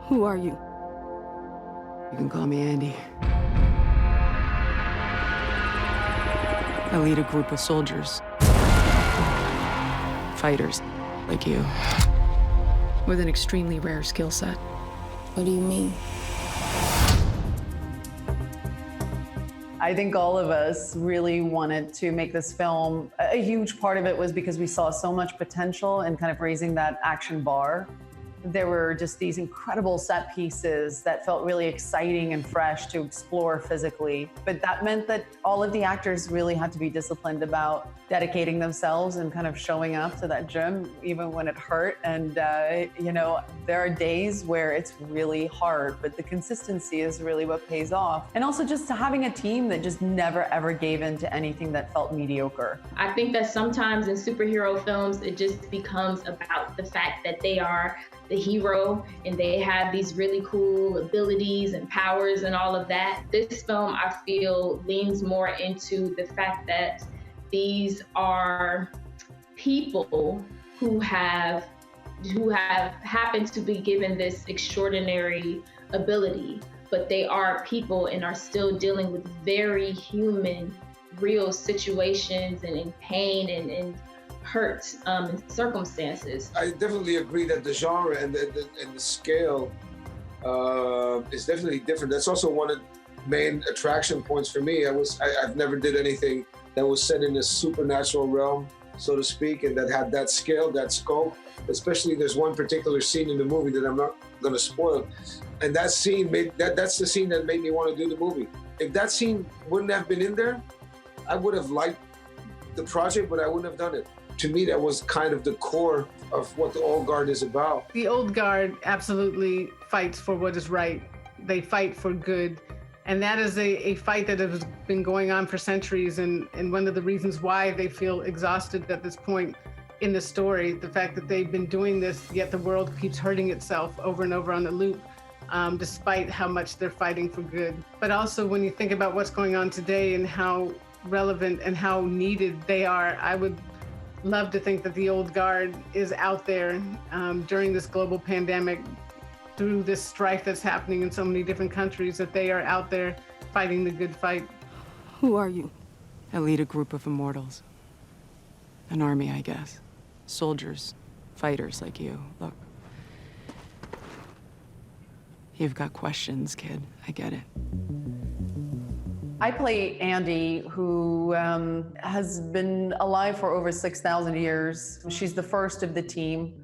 Who are you? You can call me Andy. I lead a group of soldiers. Fighters, like you. With an extremely rare skill set. What do you mean? I think all of us really wanted to make this film. A huge part of it was because we saw so much potential in kind of raising that action bar. There were just these incredible set pieces that felt really exciting and fresh to explore physically. But that meant that all of the actors really had to be disciplined about dedicating themselves and kind of showing up to that gym, even when it hurt. And, there are days where it's really hard, but the consistency is really what pays off. And also just having a team that just never, ever gave in to anything that felt mediocre. I think that sometimes in superhero films, it just becomes about the fact that they are the hero and they have these really cool abilities and powers and all of that. This film, I feel, leans more into the fact that these are people who have happened to be given this extraordinary ability, but they are people and are still dealing with very human, real situations and in pain and hurt and circumstances. I definitely agree that the genre and the scale is definitely different. That's also one of the main attraction points for me. I've never did anything that was set in a supernatural realm, so to speak, and that had that scale, that scope. Especially there's one particular scene in the movie that I'm not going to spoil, and that scene that's the scene that made me want to do the movie. If that scene wouldn't have been in there, I would have liked the project, but I wouldn't have done it. To me, that was kind of the core of what the Old Guard is about. The Old Guard absolutely fights for what is right. They fight for good. And that is a fight that has been going on for centuries. And one of the reasons why they feel exhausted at this point in the story, the fact that they've been doing this, yet the world keeps hurting itself over and over on the loop, despite how much they're fighting for good. But also when you think about what's going on today and how relevant and how needed they are, I would love to think that the Old Guard is out there during this global pandemic, through this strife that's happening in so many different countries, that they are out there fighting the good fight. Who are you? I lead a group of immortals. An army, I guess. Soldiers, fighters like you. Look, you've got questions, kid. I get it. I play Andy, who has been alive for over 6,000 years. She's the first of the team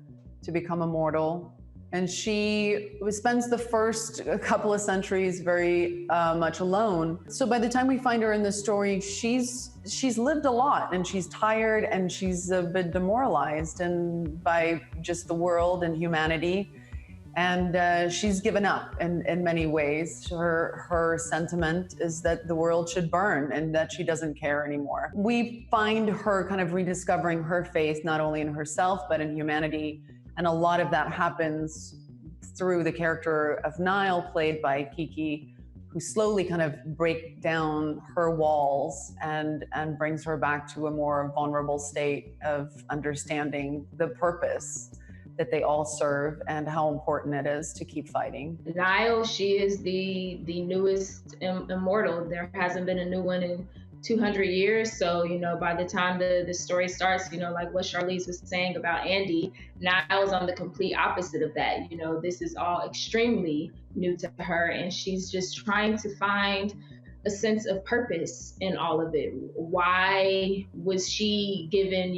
to become immortal. And she spends the first couple of centuries very much alone. So by the time we find her in the story, she's lived a lot, and she's tired, and she's a bit demoralized and by just the world and humanity. And she's given up in many ways. Her sentiment is that the world should burn and that she doesn't care anymore. We find her kind of rediscovering her faith, not only in herself, but in humanity. And a lot of that happens through the character of Nile, played by Kiki, who slowly kind of breaks down her walls and brings her back to a more vulnerable state of understanding the purpose that they all serve and how important it is to keep fighting. Nile, she is the newest immortal. There hasn't been a new one in 200 years. So, by the time the story starts, like what Charlize was saying about Andy, Nile's on the complete opposite of that. This is all extremely new to her, and she's just trying to find a sense of purpose in all of it. Why was she given,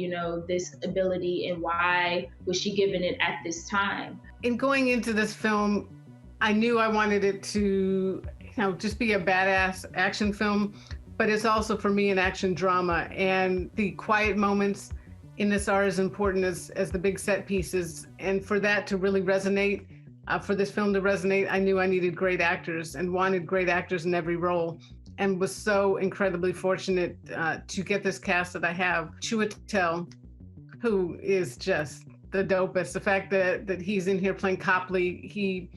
this ability, and why was she given it at this time? In going into this film, I knew I wanted it to, just be a badass action film, but it's also for me an action drama. And the quiet moments in this are as important as the big set pieces. And for that to really resonate, for this film to resonate, I knew I needed great actors and wanted great actors in every role, and was so incredibly fortunate to get this cast that I have. Chiwetel, who is just the dopest. The fact that he's in here playing Copley, he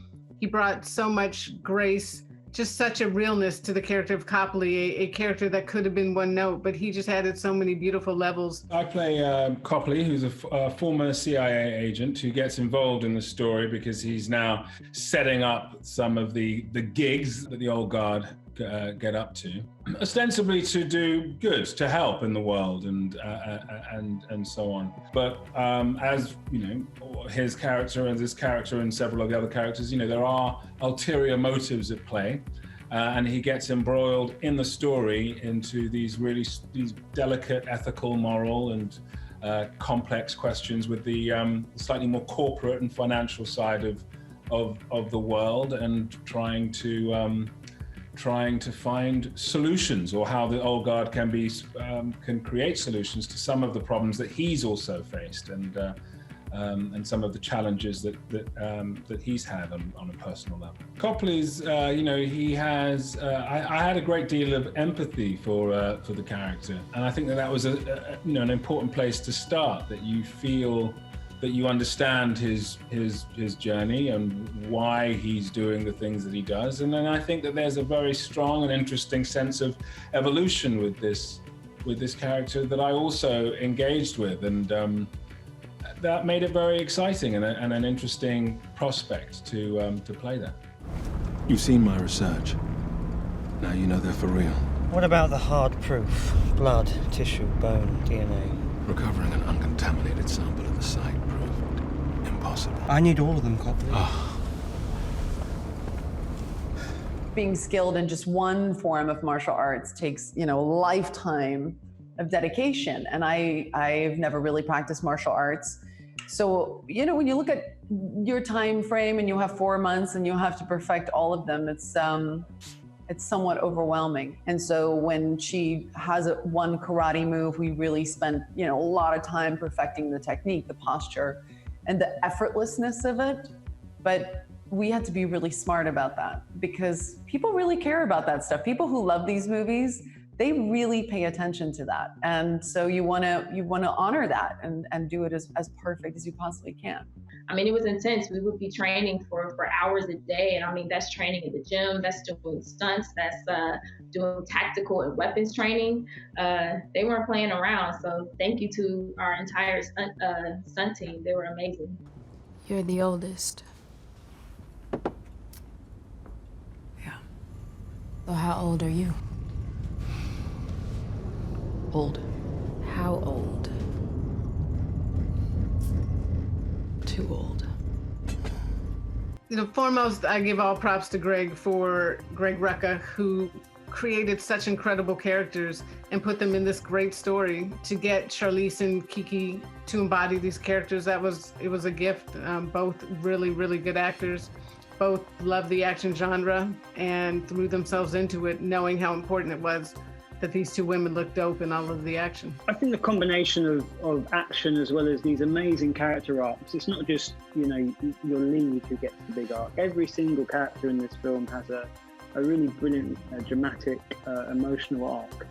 brought so much grace just such a realness to the character of Copley, a character that could have been one note, but he just added so many beautiful levels. I play Copley, who's a former CIA agent who gets involved in the story because he's now setting up some of the gigs that the old guard get up to, ostensibly to do good, to help in the world and so on. But as you know, his character and this character and several of the other characters, you know, there are ulterior motives at play, and he gets embroiled in the story into these delicate ethical, moral, and complex questions with the slightly more corporate and financial side of the world, and trying to find solutions, or how the old guard can create solutions to some of the problems that he's also faced, and some of the challenges that he's had on a personal level. Copley's, he has. I had a great deal of empathy for the character, and I think that was an important place to start. That you feel that you understand his journey and why he's doing the things that he does. And then I think that there's a very strong and interesting sense of evolution with this character that I also engaged with, and that made it very exciting and an interesting prospect to play that. You've seen my research. Now you know they're for real. What about the hard proof? Blood, tissue, bone, DNA? Recovering an uncontaminated sample of the site proved impossible. I need all of them, Copley. Being skilled in just one form of martial arts takes, a lifetime of dedication. And I've never really practiced martial arts. So, when you look at your time frame and you have 4 months and you have to perfect all of them, it's somewhat overwhelming. And so when she has one karate move, we really spent, a lot of time perfecting the technique, the posture, and the effortlessness of it. But we had to be really smart about that, because people really care about that stuff. People who love these movies, they really pay attention to that. And so you want to honor that and do it as perfect as you possibly can. I mean, it was intense. We would be training for hours a day. And I mean, that's training in the gym, that's doing stunts, that's doing tactical and weapons training. They weren't playing around. So thank you to our entire stunt team. They were amazing. You're the oldest. Yeah. So how old are you? Old. How old? Too old. Foremost, I give all props to Greg Rucka, who created such incredible characters and put them in this great story. To get Charlize and Kiki to embody these characters, it was a gift. Both really, really good actors. Both love the action genre and threw themselves into it, knowing how important it was that these two women look dope in all of the action. I think the combination of action as well as these amazing character arcs, it's not just, your lead who gets the big arc. Every single character in this film has a really brilliant, dramatic, emotional arc.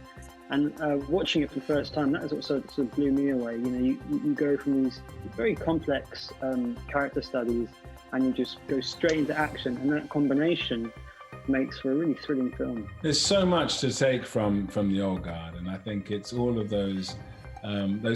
And watching it for the first time, that is what sort of blew me away. You go from these very complex character studies and you just go straight into action, and that combination makes for a really thrilling film. There's so much to take from the old guard, and I think it's all of those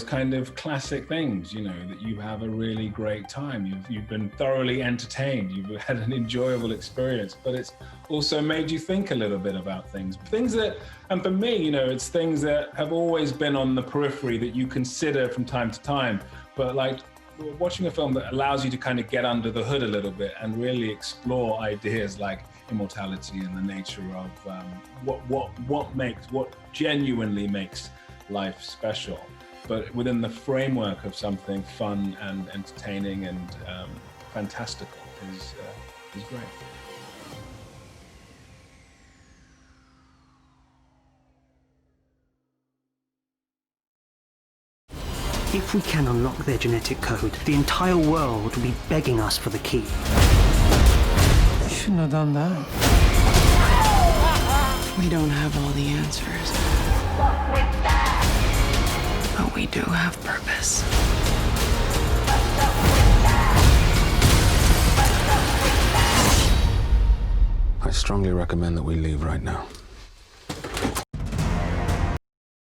kind of classic things, that you have a really great time. You've been thoroughly entertained. You've had an enjoyable experience, but it's also made you think a little bit about things that, and for me, it's things that have always been on the periphery that you consider from time to time, but like watching a film that allows you to kind of get under the hood a little bit and really explore ideas like immortality and the nature of what genuinely makes life special, but within the framework of something fun and entertaining and fantastical is great. If we can unlock their genetic code, the entire world will be begging us for the key. You shouldn't have done that. We don't have all the answers. But we do have purpose. I strongly recommend that we leave right now.